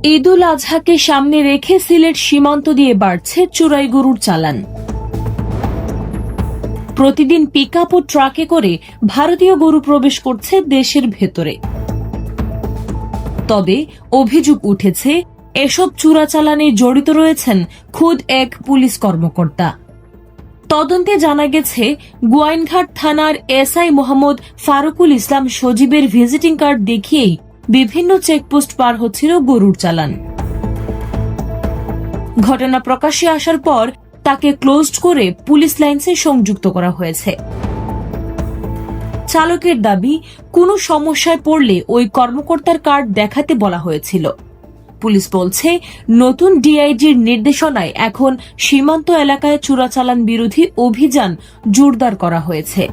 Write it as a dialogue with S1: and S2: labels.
S1: ঈদুল আজহাকে সামনে রেখে সিলেট সীমান্ত দিয়ে বাড়ছে চোরাই গরুর চালান। প্রতিদিন পিকআপ ও ট্রাকে করে ভারতীয় গরু প্রবেশ করছে দেশের ভেতরে। তবে অভিযোগ উঠেছে, এসব চোরাচালানে জড়িত রয়েছেন খোদ এক পুলিশ কর্মকর্তা। তদন্তে জানা গেছে, গোয়াইনঘাট থানার এসআই মোহাম্মদ ফারুকুল ইসলাম সজীবের ভিজিটিং কার্ড দেখিয়েই বিভিন্ন চেকপোস্ট পার হচ্ছিল গরুর চালান। ঘটনা প্রকাশ্যে আসার পর তাকে ক্লোজড করে পুলিশ লাইনসে সংযুক্ত করা হয়েছে। চালকের দাবি, কোনো সমস্যায় পড়লে ওই কর্মকর্তার কার্ড দেখাতে বলা হয়েছিল। পুলিশ বলছে, নতুন ডিআইজির নির্দেশনায় এখন সীমান্ত এলাকায় চোরাচালান বিরোধী অভিযান জোরদার করা হয়েছে।